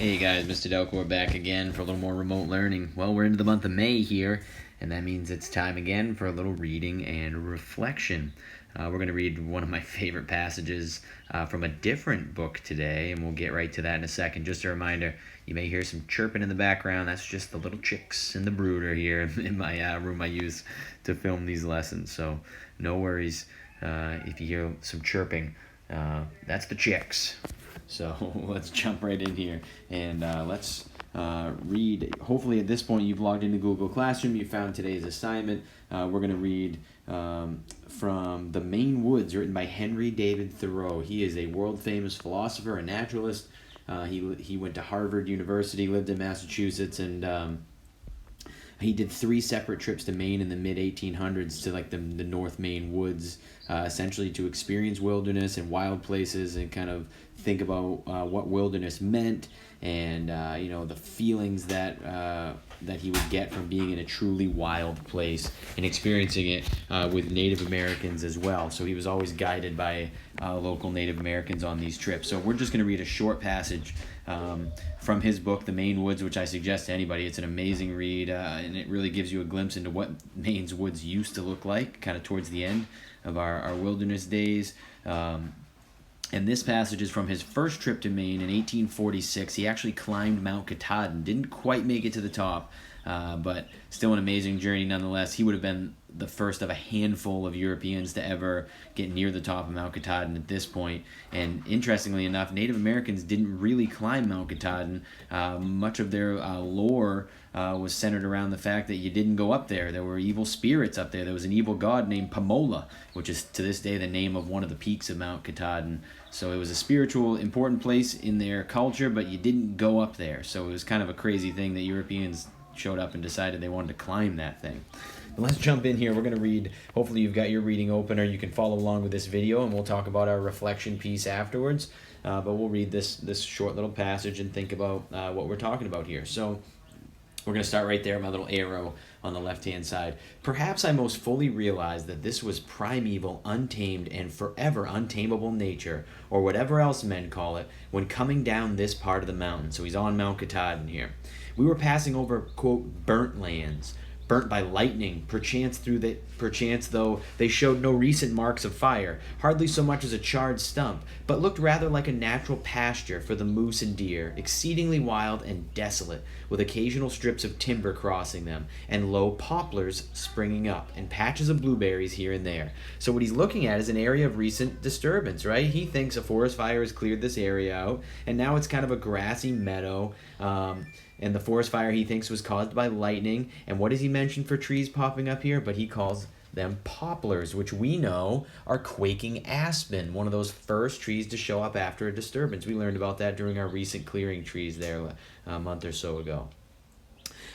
Hey guys, Mr. Delcor back again for a little more remote learning. Well, we're into the month of May here, and that means it's time again for a little reading and reflection. We're going to read one of my favorite passages from a different book today, and we'll get right to that in a second. Just a reminder, you may hear some chirping in the background. That's just the little chicks and the brooder here in my room I use to film these lessons, so no worries if you hear some chirping. That's the chicks. So let's jump right in here and let's read. Hopefully at this point you've logged into Google Classroom, you found today's assignment. We're going to read from The Maine Woods, written by Henry David Thoreau. He is a world famous philosopher and naturalist. He went to Harvard University, lived in Massachusetts, and he did 3 separate trips to Maine in the mid-1800s to like the North Maine Woods, essentially to experience wilderness and wild places and kind of think about what wilderness meant and the feelings that he would get from being in a truly wild place and experiencing it with Native Americans as well. So he was always guided by local Native Americans on these trips. So we're just going to read a short passage from his book, The Maine Woods, which I suggest to anybody. It's an amazing read, and it really gives you a glimpse into what Maine's woods used to look like, kind of towards the end of our wilderness days. And this passage is from his first trip to Maine in 1846. He actually climbed Mount Katahdin, didn't quite make it to the top, but still an amazing journey nonetheless. He would have been the first of a handful of Europeans to ever get near the top of Mount Katahdin at this point. And interestingly enough, Native Americans didn't really climb Mount Katahdin. Much of their lore was centered around the fact that you didn't go up there. There were evil spirits up there. There was an evil god named Pamola, which is to this day the name of one of the peaks of Mount Katahdin. So it was a spiritual, important place in their culture, but you didn't go up there. So it was kind of a crazy thing that Europeans showed up and decided they wanted to climb that thing. But let's jump in here. We're going to read. Hopefully you've got your reading open, or you can follow along with this video, and we'll talk about our reflection piece afterwards. But we'll read this short little passage and think about what we're talking about here. So we're going to start right there, my little arrow on the left-hand side. Perhaps I most fully realized that this was primeval, untamed, and forever untamable nature, or whatever else men call it, when coming down this part of the mountain. So he's on Mount Katahdin here. We were passing over, quote, burnt lands, burnt by lightning, perchance though they showed no recent marks of fire, hardly so much as a charred stump, but looked rather like a natural pasture for the moose and deer, exceedingly wild and desolate, with occasional strips of timber crossing them, and low poplars springing up, and patches of blueberries here and there. So what he's looking at is an area of recent disturbance, right? He thinks a forest fire has cleared this area out, and now it's kind of a grassy meadow, and the forest fire he thinks was caused by lightning. And what does he mention for trees popping up here? But he calls them poplars, which we know are quaking aspen, one of those first trees to show up after a disturbance. We learned about that during our recent clearing trees there a month or so ago.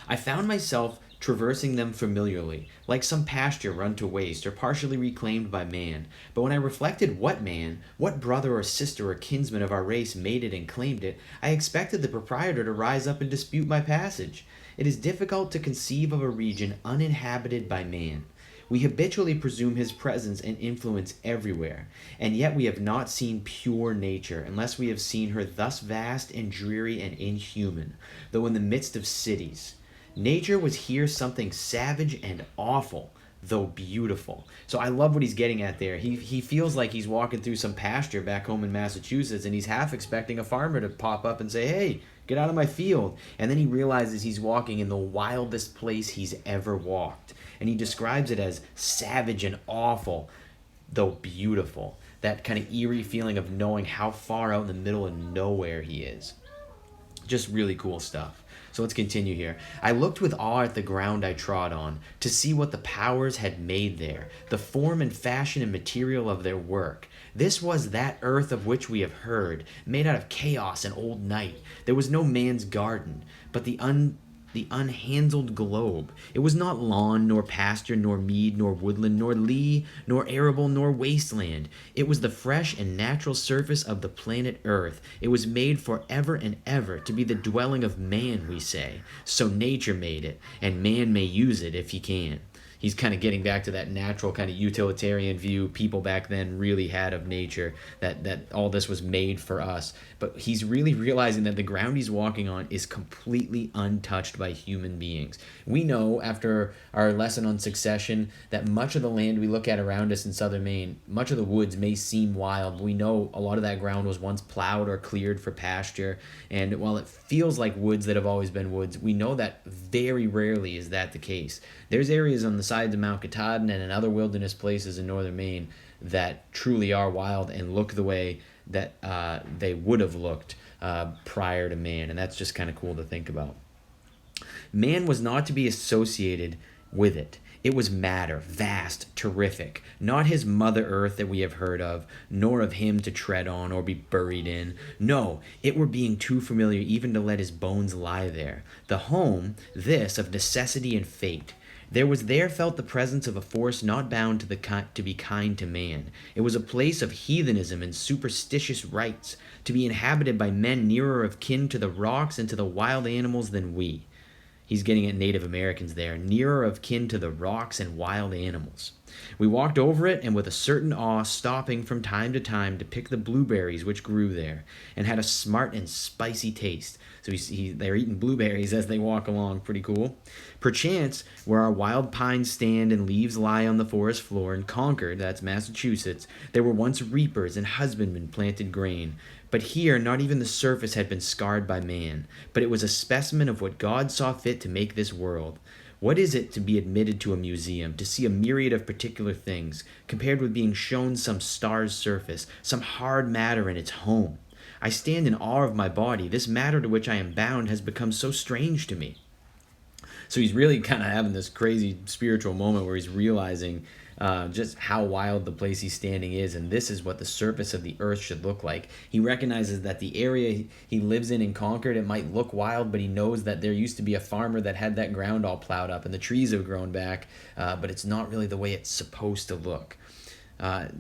I found myself traversing them familiarly, like some pasture run to waste or partially reclaimed by man. But when I reflected what man, what brother or sister or kinsman of our race made it and claimed it, I expected the proprietor to rise up and dispute my passage. It is difficult to conceive of a region uninhabited by man. We habitually presume his presence and influence everywhere, and yet we have not seen pure nature unless we have seen her thus vast and dreary and inhuman, though in the midst of cities. Nature was here something savage and awful, though beautiful. So I love what he's getting at there. He feels like he's walking through some pasture back home in Massachusetts, and he's half expecting a farmer to pop up and say, "Hey, get out of my field." And then he realizes he's walking in the wildest place he's ever walked. And he describes it as savage and awful, though beautiful. That kind of eerie feeling of knowing how far out in the middle of nowhere he is. Just really cool stuff. So let's continue here. I looked with awe at the ground I trod on, to see what the powers had made there, the form and fashion and material of their work. This was that earth of which we have heard, made out of chaos and old night. There was no man's garden, but the unhandled globe. It was not lawn, nor pasture, nor mead, nor woodland, nor lea, nor arable, nor wasteland. It was the fresh and natural surface of the planet Earth. It was made for ever and ever to be the dwelling of man, we say. So nature made it, and man may use it if he can. he's kind of getting back to that natural kind of utilitarian view people back then really had of nature, that all this was made for us. But he's really realizing that the ground he's walking on is completely untouched by human beings. We know after our lesson on succession that much of the land we look at around us in southern Maine, much of the woods may seem wild. We know a lot of that ground was once plowed or cleared for pasture. And while it feels like woods that have always been woods, we know that very rarely is that the case. There's areas on the sides of Mount Katahdin and in other wilderness places in northern Maine that truly are wild and look the way that they would have looked prior to man. And that's just kind of cool to think about. Man was not to be associated with it. It was matter, vast, terrific, not his Mother Earth that we have heard of, nor of him to tread on or be buried in. No, it were being too familiar even to let his bones lie there. The home, this, of necessity and fate. There was there felt the presence of a force not bound to be kind to man. It was a place of heathenism and superstitious rites, to be inhabited by men nearer of kin to the rocks and to the wild animals than we. He's getting at Native Americans there, nearer of kin to the rocks and wild animals. We walked over it, and with a certain awe, stopping from time to time to pick the blueberries which grew there, and had a smart and spicy taste. So they're eating blueberries as they walk along. Pretty cool. Perchance, where our wild pines stand and leaves lie on the forest floor, in Concord, that's Massachusetts, there were once reapers and husbandmen planted grain. But here not even the surface had been scarred by man, but it was a specimen of what God saw fit to make this world. What is it to be admitted to a museum, to see a myriad of particular things, compared with being shown some star's surface, some hard matter in its home? I stand in awe of my body. This matter to which I am bound has become so strange to me. So he's really kind of having this crazy spiritual moment where he's realizing just how wild the place he's standing is, and this is what the surface of the earth should look like. He recognizes that the area he lives in Concord, it might look wild, but he knows that there used to be a farmer that had that ground all plowed up and the trees have grown back, but it's not really the way it's supposed to look.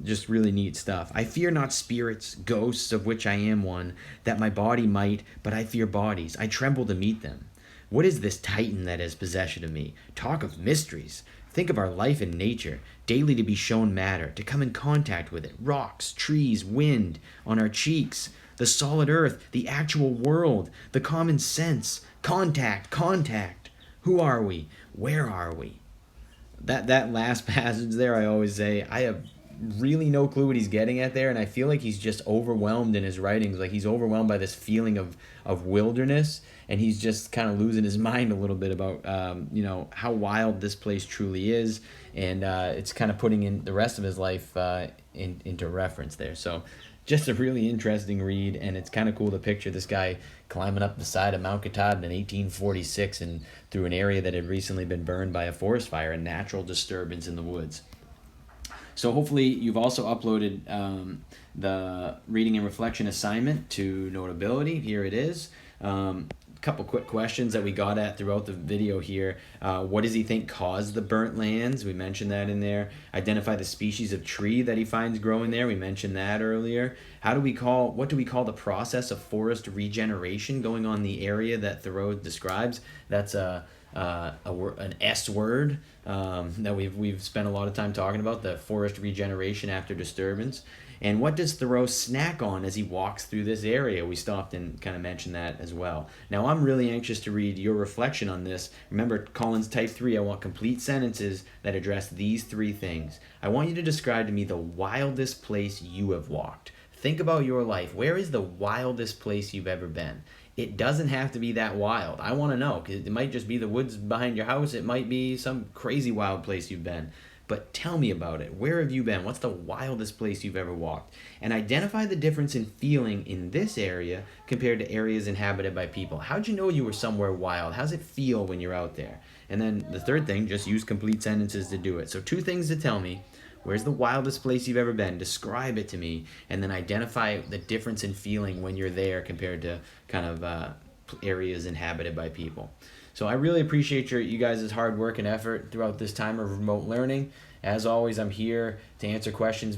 Just really neat stuff. I fear not spirits, ghosts, of which I am one, that my body might, but I fear bodies. I tremble to meet them. What is this Titan that has possession of me? Talk of mysteries. Think of our life in nature, daily to be shown matter, to come in contact with it, rocks, trees, wind, on our cheeks, the solid earth, the actual world, the common sense, contact. Who are we? Where are we? That last passage there, I always say, I have really no clue what he's getting at there, and I feel like he's just overwhelmed in his writings. Like he's overwhelmed by this feeling of wilderness, and he's just kind of losing his mind a little bit about how wild this place truly is, and it's kind of putting in the rest of his life into reference there. So just a really interesting read, and it's kind of cool to picture this guy climbing up the side of Mount Katahdin in 1846 and through an area that had recently been burned by a forest fire, a natural disturbance in the woods. So hopefully you've also uploaded the reading and reflection assignment to Notability. Here it is. Couple quick questions that we got at throughout the video here. What does he think caused the burnt lands? We mentioned that in there. Identify the species of tree that he finds growing there. We mentioned that earlier. What do we call the process of forest regeneration going on in the area that Thoreau describes? That's an S word that we've spent a lot of time talking about, the forest regeneration after disturbance. And what does Thoreau snack on as he walks through this area? We stopped and kind of mentioned that as well. Now, I'm really anxious to read your reflection on this. Remember, Collins Type 3, I want complete sentences that address these three things. I want you to describe to me the wildest place you have walked. Think about your life. Where is the wildest place you've ever been? It doesn't have to be that wild. I want to know, because it might just be the woods behind your house. It might be some crazy wild place you've been. But tell me about it. Where have you been? What's the wildest place you've ever walked? And identify the difference in feeling in this area compared to areas inhabited by people. How'd you know you were somewhere wild? How's it feel when you're out there? And then the third thing, just use complete sentences to do it. So 2 things to tell me. Where's the wildest place you've ever been? Describe it to me, and then identify the difference in feeling when you're there compared to kind of areas inhabited by people. So I really appreciate you guys' hard work and effort throughout this time of remote learning. As always, I'm here to answer questions.